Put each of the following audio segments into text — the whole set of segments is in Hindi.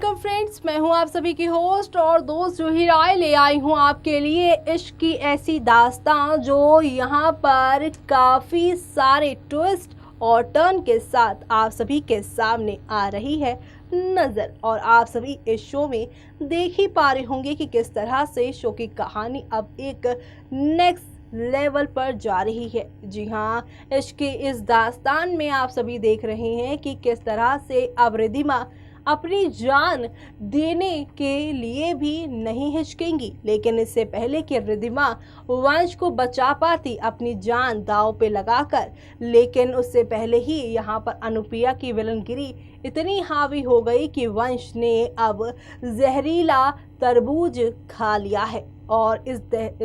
वेलकम फ्रेंड्स, मैं हूं आप सभी की होस्ट और दोस्त जूही राय। ले आई हूं आपके लिए इश्क की ऐसी दास्तां जो यहां पर काफ़ी सारे ट्विस्ट और टर्न के साथ आप सभी के सामने आ रही है नज़र। और आप सभी इस शो में देख ही पा रहे होंगे कि किस तरह से शो की कहानी अब एक नेक्स्ट लेवल पर जा रही है। जी हाँ, इश्क की इस दास्तान में आप सभी देख रहे हैं कि किस तरह से अब रिद्धिमा अपनी जान देने के लिए भी नहीं हिचकेंगी। लेकिन इससे पहले कि रिद्धिमा वंश को बचा पाती अपनी जान दांव पे लगाकर, लेकिन उससे पहले ही यहाँ पर अनुप्रिया की विलनगिरी इतनी हावी हो गई कि वंश ने अब जहरीला तरबूज खा लिया है। और इस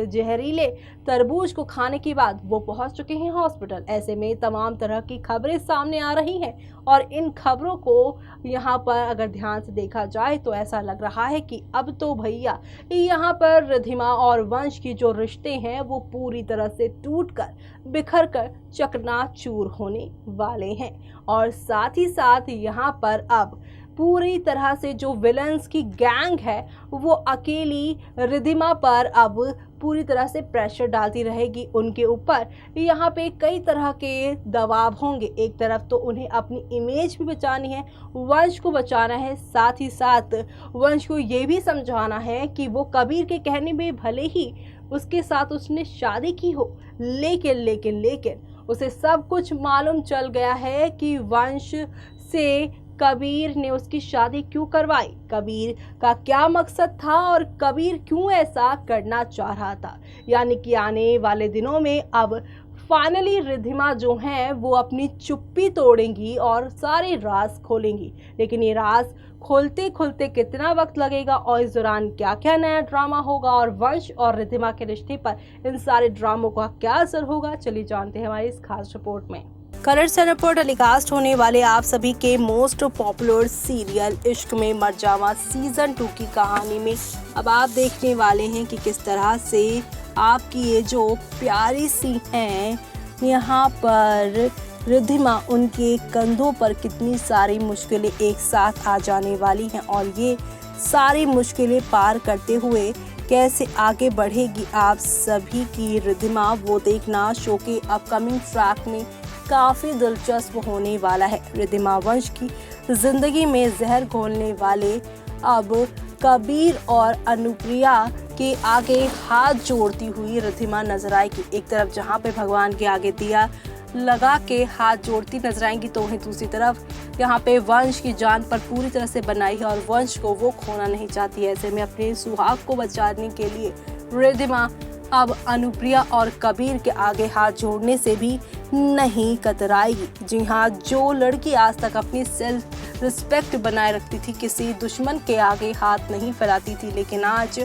जहरीले तरबूज को खाने के बाद वो पहुंच चुके हैं हॉस्पिटल। ऐसे में तमाम तरह की खबरें सामने आ रही हैं और इन खबरों को यहाँ पर अगर ध्यान से देखा जाए तो ऐसा लग रहा है कि अब तो भैया यहाँ पर रिद्धिमा और वंश की जो रिश्ते हैं वो पूरी तरह से टूटकर बिखरकर चकनाचूर होने वाले हैं। और साथ ही साथ यहाँ पर अब पूरी तरह से जो विलन्स की गैंग है वो अकेली रिद्धिमा पर अब पूरी तरह से प्रेशर डालती रहेगी उनके ऊपर। यहाँ पे कई तरह के दबाव होंगे। एक तरफ तो उन्हें अपनी इमेज भी बचानी है, वंश को बचाना है, साथ ही साथ वंश को ये भी समझाना है कि वो कबीर के कहने में भले ही उसके साथ उसने शादी की हो, लेकिन उसे सब कुछ मालूम चल गया है कि वंश से कबीर ने उसकी शादी क्यों करवाई, कबीर का क्या मकसद था और कबीर क्यों ऐसा करना चाह रहा था। यानी कि आने वाले दिनों में अब फाइनली रिद्धिमा जो हैं वो अपनी चुप्पी तोड़ेंगी और सारे राज खोलेंगी। लेकिन ये राज खोलते खोलते कितना वक्त लगेगा और इस दौरान क्या क्या नया ड्रामा होगा और वंश और रिद्धिमा के रिश्ते पर इन सारे ड्रामों का क्या असर होगा, चलिए जानते हैं हमारी इस खास रिपोर्ट में। कलर्स पर टेलीकास्ट होने वाले आप सभी के मोस्ट पॉपुलर सीरियल इश्क में मर जावा सीजन 2 की कहानी में अब आप देखने वाले हैं कि किस तरह से आपकी ये जो प्यारी सी हैं यहाँ पर रिद्धिमा, उनके कंधों पर कितनी सारी मुश्किलें एक साथ आ जाने वाली हैं और ये सारी मुश्किलें पार करते हुए कैसे आगे बढ़ेगी आप सभी की रिद्धिमा, वो देखना शो के अपकमिंग ट्रैक में काफ़ी दिलचस्प होने वाला है। रिद्धिमा वंश की जिंदगी में जहर घोलने वाले अब कबीर और अनुप्रिया के आगे हाथ जोड़ती हुई रिद्धिमा नजर आएगी। एक तरफ जहां पे भगवान के आगे दिया लगा के हाथ जोड़ती नजर आएंगी तो वहीं दूसरी तरफ यहाँ पे वंश की जान पर पूरी तरह से बनाई है और वंश को वो खोना नहीं चाहती है। ऐसे में अपने सुहाग को बचाने के लिए रिद्धिमा अब अनुप्रिया और कबीर के आगे हाथ जोड़ने से भी नहीं कतराएगी। जी हाँ, जो लड़की आज तक अपनी सेल्फ रिस्पेक्ट बनाए रखती थी, किसी दुश्मन के आगे हाथ नहीं फैलाती थी, लेकिन आज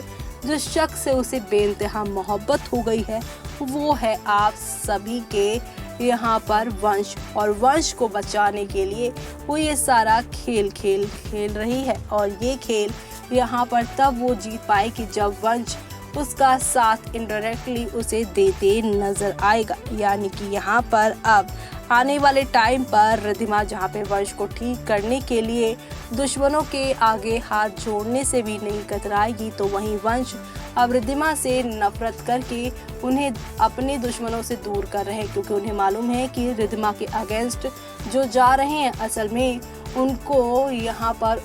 जिस शख्स से उसे बेइंतहा मोहब्बत हो गई है वो है आप सभी के यहाँ पर वंश। और वंश को बचाने के लिए वो ये सारा खेल खेल रही है और ये खेल यहाँ पर तब वो जीत पाएगी जब वंश उसका साथ इनडायरेक्टली उसे देते नजर आएगा। यानी कि यहाँ पर अब आने वाले टाइम पर रिद्धिमा जहाँ पे वंश को ठीक करने के लिए दुश्मनों के आगे हाथ जोड़ने से भी नहीं कतराएगी, तो वहीं वंश अब रिद्धिमा से नफरत करके उन्हें अपने दुश्मनों से दूर कर रहे हैं, क्योंकि उन्हें मालूम है कि रिद्धिमा के अगेंस्ट जो जा रहे हैं असल में उनको यहाँ पर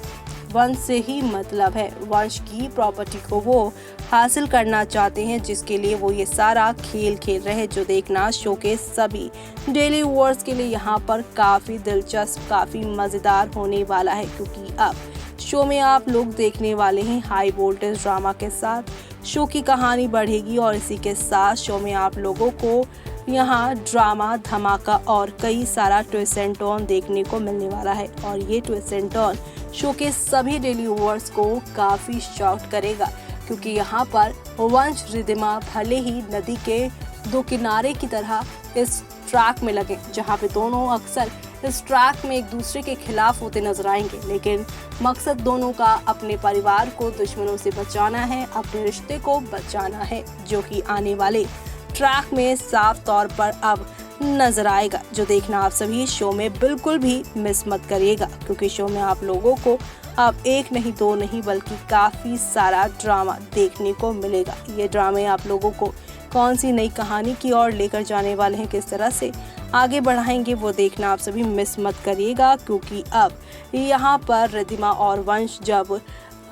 वंश से ही मतलब है। वंश की प्रॉपर्टी को वो हासिल करना चाहते हैं, जिसके लिए वो ये सारा खेल खेल रहे हैं, जो देखना शो के सभी डेली व्यूअर्स के लिए यहाँ पर काफ़ी दिलचस्प, काफ़ी मज़ेदार होने वाला है। क्योंकि अब शो में आप लोग देखने वाले हैं हाई वोल्टेज ड्रामा के साथ शो की कहानी बढ़ेगी और इसी के साथ शो में आप लोगों को यहाँ ड्रामा, धमाका और कई सारा ट्विस्ट एंड टर्न देखने को मिलने वाला है। और ये ट्विस्ट एंड टर्न शो के सभी डेली व्यूअर्स को काफ़ी शॉक करेगा, क्योंकि यहाँ पर वंश रिद्धिमा भले ही नदी के दो किनारे की तरह इस ट्रैक में लगे, जहाँ पे दोनों अक्सर इस ट्रैक में एक दूसरे के खिलाफ होते नजर आएंगे, लेकिन मकसद दोनों का अपने परिवार को दुश्मनों से बचाना है, अपने रिश्ते को बचाना है, जो कि आने वाले ट्रैक में साफ तौर पर अब नजर आएगा, जो देखना आप सभी शो में बिल्कुल भी मिस मत करिएगा, क्योंकि शो में आप लोगों को अब एक नहीं दो नहीं बल्कि काफ़ी सारा ड्रामा देखने को मिलेगा। ये ड्रामे आप लोगों को कौन सी नई कहानी की ओर लेकर जाने वाले हैं, किस तरह से आगे बढ़ाएंगे, वो देखना आप सभी मिस मत करिएगा। क्योंकि अब यहाँ पर रिद्धिमा और वंश जब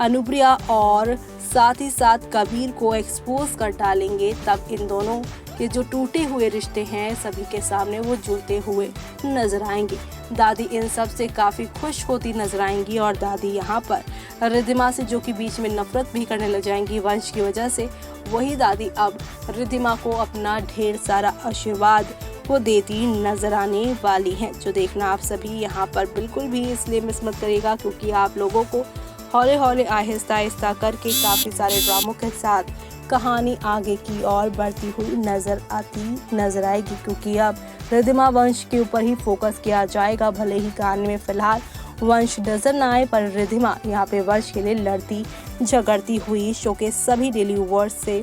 अनुप्रिया और साथ ही साथ कबीर को एक्सपोज कर डालेंगे, तब इन दोनों के जो टूटे हुए रिश्ते हैं सभी के सामने वो जुड़ते हुए नजर आएंगे। दादी इन सब से काफ़ी खुश होती नजर आएंगी और दादी यहाँ पर रिद्धिमा से, जो कि बीच में नफरत भी करने लग जाएंगी वंश की वजह से, वही दादी अब रिद्धिमा को अपना ढेर सारा आशीर्वाद वो देती नजर आने वाली हैं, जो देखना आप सभी यहाँ पर बिल्कुल भी इसलिए मिस मत करेगा। क्योंकि आप लोगों को हौले हौले आहिस्ता आहिस्ता करके काफ़ी सारे ड्रामों के साथ कहानी आगे की ओर बढ़ती हुई नजर आएगी। क्योंकि अब रिद्धिमा वंश के ऊपर ही फोकस किया जाएगा। भले ही कहानी में फिलहाल वंश नजर न आए, पर रिद्धिमा यहाँ पे वंश के लिए लड़ती झगड़ती हुई शो के सभी डेली व्यूअर्स से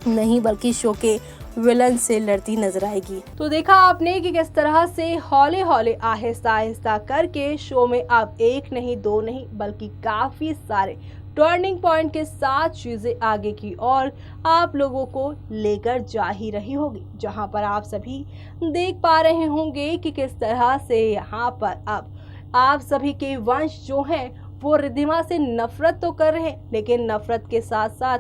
नहीं बल्कि शो के विलन से लड़ती नजर आएगी। तो देखा आपने कि किस तरह से हौले हौले आहिस्ता आहिस्ता करके शो में अब एक नहीं दो नहीं बल्कि काफी सारे टर्निंग पॉइंट के साथ चीजें आगे की ओर आप लोगों को लेकर जा ही रही होगी। जहां पर आप सभी देख पा रहे होंगे कि किस तरह से यहाँ पर अब आप सभी के वंश जो हैं वो रिद्धिमा से नफरत तो कर रहे हैं, लेकिन नफरत के साथ साथ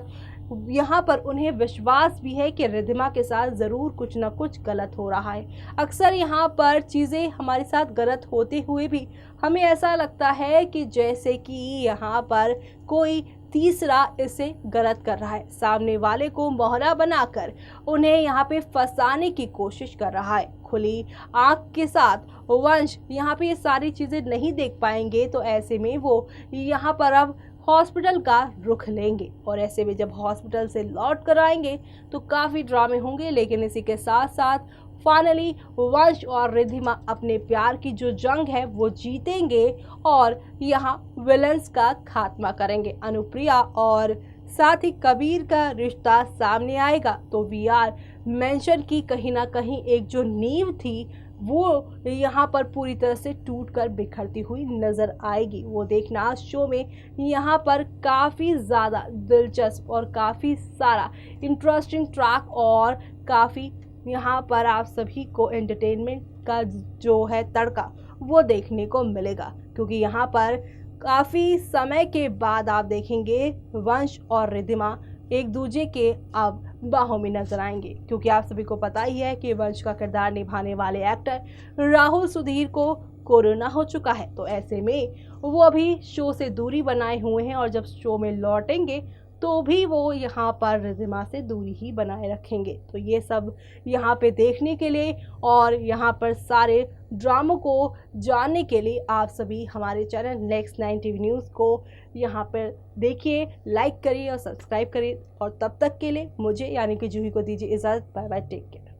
यहाँ पर उन्हें विश्वास भी है कि रिद्धिमा के साथ ज़रूर कुछ न कुछ गलत हो रहा है। अक्सर यहाँ पर चीज़ें हमारे साथ गलत होते हुए भी हमें ऐसा लगता है कि जैसे कि यहाँ पर कोई तीसरा इसे गलत कर रहा है, सामने वाले को मोहरा बनाकर उन्हें यहाँ पे फंसाने की कोशिश कर रहा है। खुली आंख के साथ वंश यहाँ पे ये सारी चीज़ें नहीं देख पाएंगे, तो ऐसे में वो यहाँ पर अब हॉस्पिटल का रुख लेंगे और ऐसे में जब हॉस्पिटल से लौट कर आएंगे तो काफ़ी ड्रामे होंगे। लेकिन इसी के साथ साथ फाइनली वंश और रिद्धिमा अपने प्यार की जो जंग है वो जीतेंगे और यहाँ विलन्स का खात्मा करेंगे। अनुप्रिया और साथ ही कबीर का रिश्ता सामने आएगा तो वीआर मेंशन की कहीं ना कहीं एक जो नींव थी वो यहाँ पर पूरी तरह से टूटकर बिखरती हुई नजर आएगी। वो देखना शो में यहाँ पर काफ़ी ज़्यादा दिलचस्प और काफ़ी सारा इंटरेस्टिंग ट्रैक और काफ़ी यहाँ पर आप सभी को एंटरटेनमेंट का जो है तड़का वो देखने को मिलेगा। क्योंकि यहाँ पर काफ़ी समय के बाद आप देखेंगे वंश और रिद्धिमा एक दूसरे के अब बाहों में नजर आएंगे। क्योंकि आप सभी को पता ही है कि वंश का किरदार निभाने वाले एक्टर राहुल सुधीर को कोरोना हो चुका है, तो ऐसे में वो अभी शो से दूरी बनाए हुए हैं और जब शो में लौटेंगे तो भी वो यहाँ पर रिद्धिमा से दूरी ही बनाए रखेंगे। तो ये सब यहाँ पे देखने के लिए और यहाँ पर सारे ड्रामों को जानने के लिए आप सभी हमारे चैनल नेक्स्ट 9 टीवी न्यूज़ को यहाँ पर देखिए, लाइक करिए और सब्सक्राइब करिए। और तब तक के लिए मुझे यानी कि जूही को दीजिए इजाज़त। Bye bye, take care.